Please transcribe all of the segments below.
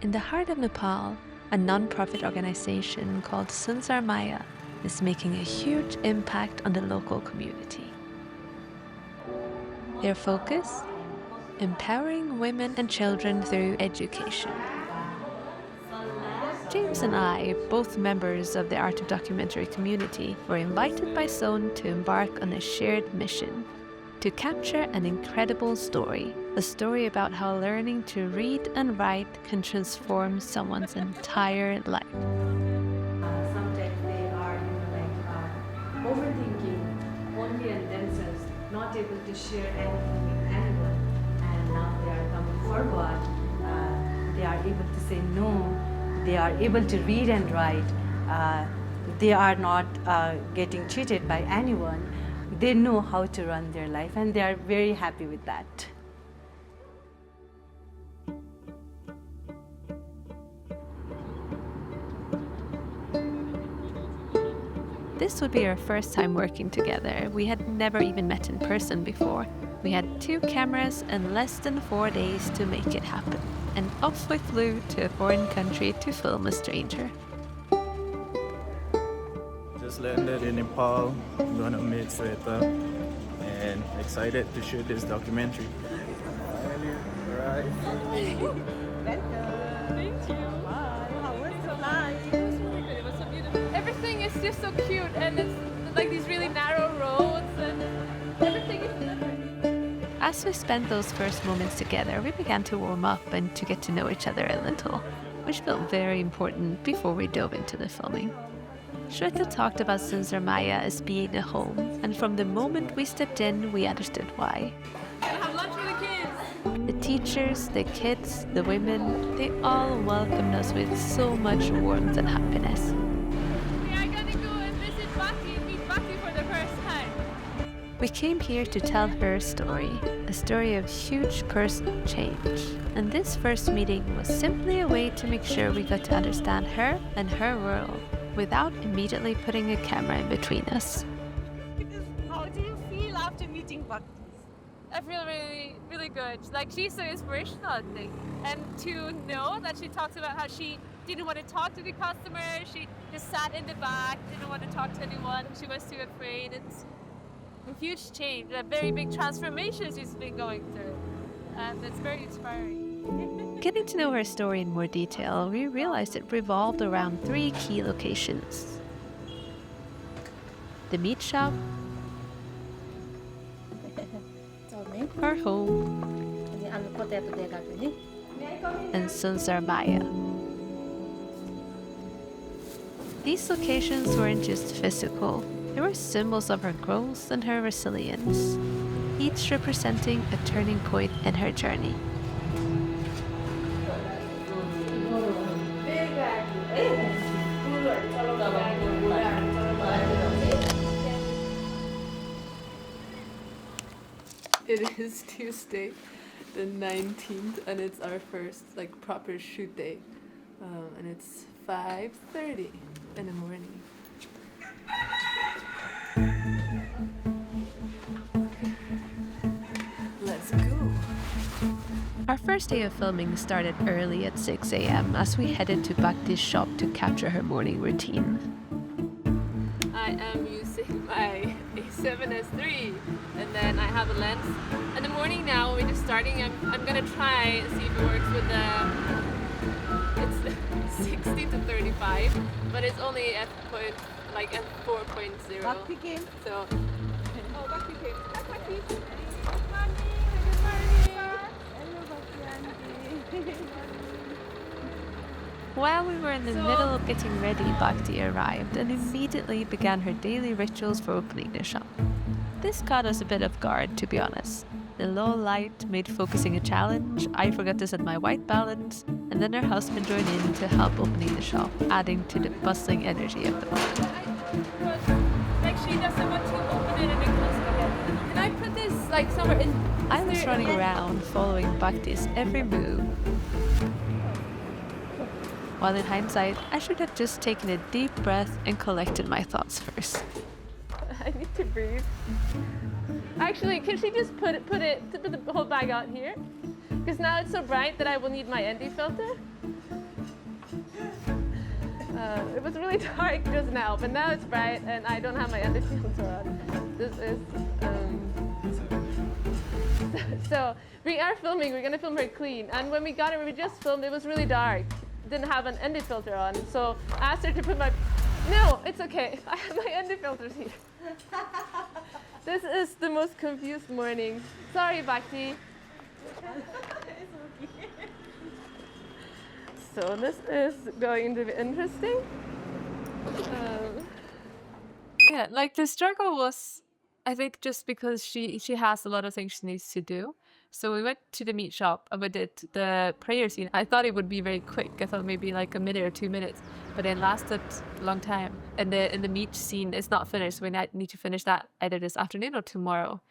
In the heart of Nepal, a non-profit organization called Sunsar Maya is making a huge impact on the local community. Their focus? Empowering women and children through education. James and I, both members of the Art of Documentary community, were invited by Sown to embark on a shared mission to capture an incredible story, a story about how learning to read and write can transform someone's entire life. Sometimes they are overthinking only on themselves, not able to share anything with anyone, and now they are coming forward. They are able to say no. They are able to read and write. They are not getting cheated by anyone. They know how to run their life, and they are very happy with that. This would be our first time working together. We had never even met in person before. We had 2 cameras and less than 4 days to make it happen. And off we flew to a foreign country to film a stranger. Just landed in Nepal. I'm gonna meet Sweta and excited to shoot this documentary. Alright. Thank you. Bye. How was the flight? It was really good. It was so beautiful. Everything is just so cute, and it's like these really narrow roads, and everything is different. As we spent those first moments together, we began to warm up and to get to know each other a little, which felt very important before we dove into the filming. Shweta talked about Sunsar Maya as being a home, and from the moment we stepped in, we understood why. Have lunch with the kids. The teachers, the kids, the women, they all welcomed us with so much warmth and happiness. We are gonna go and visit Bhakti and meet Bhakti for the first time. We came here to tell her story, a story of huge personal change. And this first meeting was simply a way to make sure we got to understand her and her world without immediately putting a camera in between us. How do you feel after meeting Bhakti? I feel really, really good. Like, she's so inspirational, I think. And to know that she talks about how she didn't want to talk to the customer, she just sat in the back, didn't want to talk to anyone, she was too afraid. It's a huge change, a very big transformation she's been going through. And it's very inspiring. Getting to know her story in more detail, we realized it revolved around 3 key locations. The meat shop, her home, and Sunsar Maya. These locations weren't just physical, they were symbols of her growth and her resilience, each representing a turning point in her journey. It is Tuesday, the 19th, and it's our first proper shoot day, and it's 5:30 in the morning. Let's go. Our first day of filming started early at 6 a.m. as we headed to Bhakti's shop to capture her morning routine. I am using my A7S3, and then I have a lens. In the morning now, we're just starting. I'm gonna try and see if it works with the. It's 60 to 35, but it's only at 4.0. Bhakti came. So, oh, Bhakti came. Hi, Bhakti. Hello, Bhakti auntie. While we were in the middle of getting ready, Bhakti arrived and immediately began her daily rituals for opening the shop. This caught us a bit off guard, to be honest. The low light made focusing a challenge, I forgot to set my white balance, and then her husband joined in to help opening the shop, adding to the bustling energy of the moment. Like, she doesn't want to open it and then close it again. Can I put this somewhere in? I was running around following Bhakti's every move. While in hindsight, I should have just taken a deep breath and collected my thoughts first. I need to breathe. Actually, can she just put the whole bag out here? Because now it's so bright that I will need my ND filter. It was really dark just now, but now it's bright and I don't have my under filter on. This is so we are filming. We're gonna film her clean, and when we got it, we just filmed. It was really dark. Didn't have an ND filter on, so I asked her to put my. No, it's okay. I have my ND filters here. This is the most confused morning. Sorry, Bhakti. So this is going to be interesting. Yeah, like the struggle was, I think, just because she has a lot of things she needs to do. So we went to the meat shop and we did the prayer scene. I thought it would be very quick. I thought maybe like a minute or 2 minutes, but it lasted a long time. And the meat scene is not finished. So we need to finish that either this afternoon or tomorrow.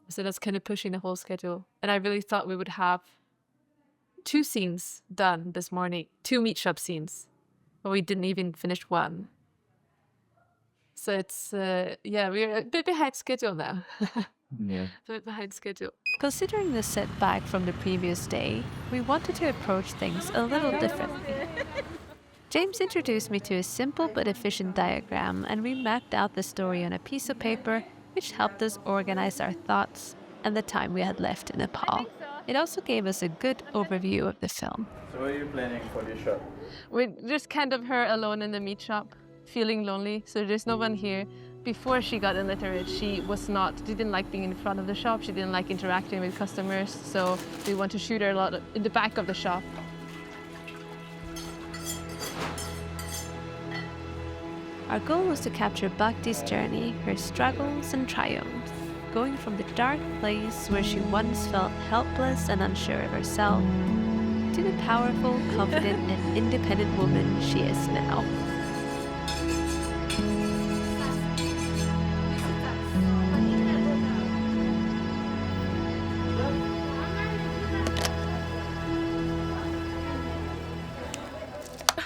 So that's kind of pushing the whole schedule. And I really thought we would have 2 scenes done this morning, 2 meat shop scenes, but we didn't even finish one. So it's, we're a bit behind schedule now. Yeah. A bit behind schedule. Considering the setback from the previous day, we wanted to approach things a little differently. James introduced me to a simple but efficient diagram, and we mapped out the story on a piece of paper, which helped us organize our thoughts and the time we had left in Nepal. It also gave us a good overview of the film. So what are you planning for this shot? We're just kind of her alone in the meat shop, feeling lonely. So there's no one here. Before she got illiterate, she didn't like being in front of the shop. She didn't like interacting with customers. So we want to shoot her a lot in the back of the shop. Our goal was to capture Bhakti's journey, her struggles and triumphs, going from the dark place where she once felt helpless and unsure of herself, to the powerful, confident and independent woman she is now.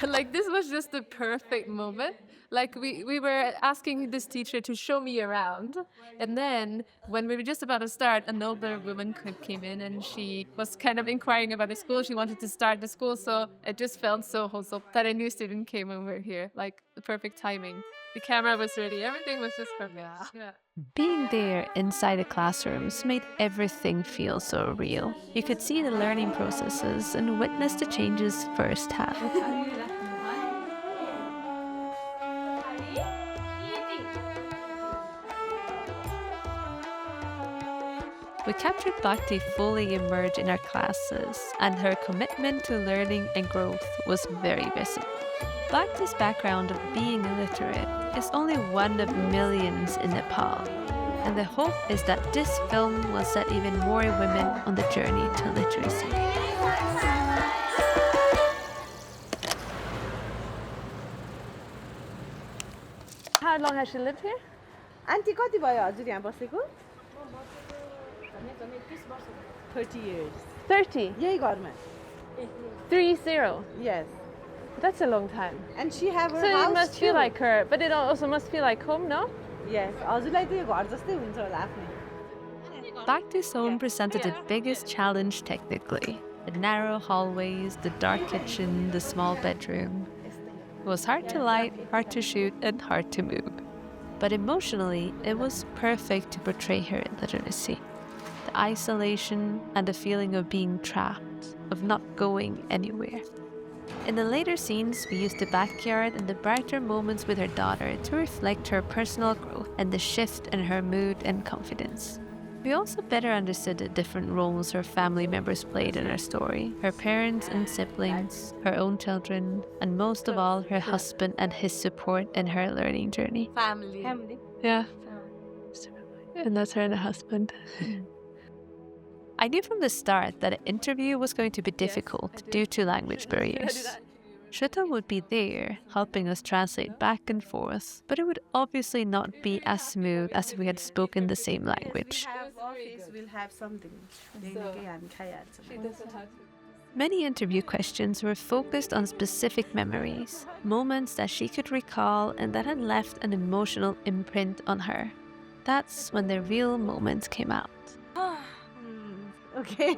Like, this was just the perfect moment. Like, we were asking this teacher to show me around. And then when we were just about to start, an older woman came in and she was kind of inquiring about the school. She wanted to start the school. So it just felt so wholesome that a new student came over here. Like, the perfect timing. The camera was ready. Everything was just perfect. Yeah. Being there inside the classrooms made everything feel so real. You could see the learning processes and witness the changes firsthand. We captured Bhakti fully immersed in our classes, and her commitment to learning and growth was very visible. Bhakti's background of being illiterate is only one of millions in Nepal, and the hope is that this film will set even more women on the journey to literacy. How long has she lived here? Aunty कति भयो हजुर यहाँ बसेको 30 years 30. यही घरमा 30. yes That's a long time. and she have her So house it must too. feel like her, but it also must feel like home, no? yes हजुरलाई त यो घर जस्तै हुन्छ होला आफ्नै Bhakti Sown presented the biggest challenge technically. The narrow hallways, the dark kitchen, the small bedroom. It was hard to light, hard to shoot, and hard to move. But emotionally, it was perfect to portray her illiteracy. The isolation and the feeling of being trapped, of not going anywhere. In the later scenes, we used the backyard and the brighter moments with her daughter to reflect her personal growth and the shift in her mood and confidence. We also better understood the different roles her family members played in her story, her parents and siblings, her own children, and most of all, her husband and his support in her learning journey. family Yeah. And that's her and her husband. I knew from the start that an interview was going to be difficult due to language barriers. Shweta would be there, helping us translate back and forth, but it would obviously not be as smooth as if we had spoken the same language. we'll have something दैनिकै हामी खाइहाल्छौँ Many interview questions were focused on specific memories, moments that she could recall and that had left an emotional imprint on her. That's when the real moments came out. Okay.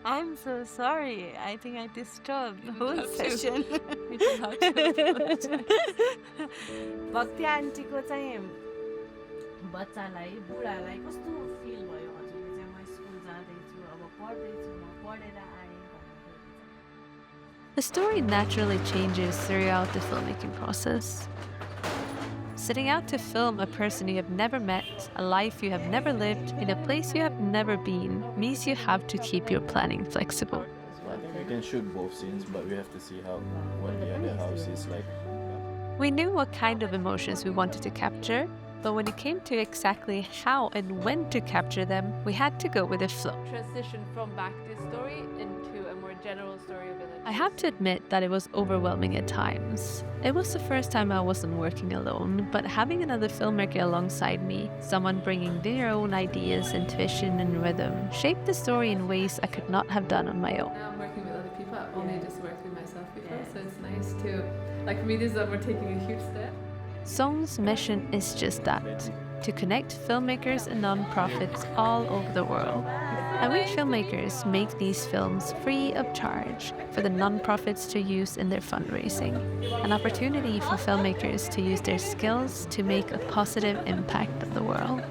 I'm so sorry. I think I disturbed the whole have to. session. You don't have to apologize. भक्ति आन्टीको चाहिँ बच्चालाई बुढालाई कस्तो fill भयो हजुरले चाहिँ म school जाँदैछु अब पढ्दैछु म पढेर आएँ भन्दाखेरि The story naturally changes throughout the filmmaking process. Setting out to film a person you have never met, a life you have never lived, in a place you have never been, means you have to keep your planning flexible. I think we can shoot both scenes, but we have to see what the other house is like. We knew what kind of emotions we wanted to capture, but when it came to exactly how and when to capture them, we had to go with the flow. Transition from Bhakti's story into a more general story of village. I have to admit that it was overwhelming at times. It was the first time I wasn't working alone, but having another filmmaker alongside me, someone bringing their own ideas, intuition and rhythm, shaped the story in ways I could not have done on my own. Now I'm working with other people. I've only just worked with myself before, so it's nice to, like for me, this is that we're taking a huge step. Sown's mission is just that, to connect filmmakers and non-profits all over the world. And we filmmakers make these films free of charge for the non-profits to use in their fundraising. An opportunity for filmmakers to use their skills to make a positive impact on the world.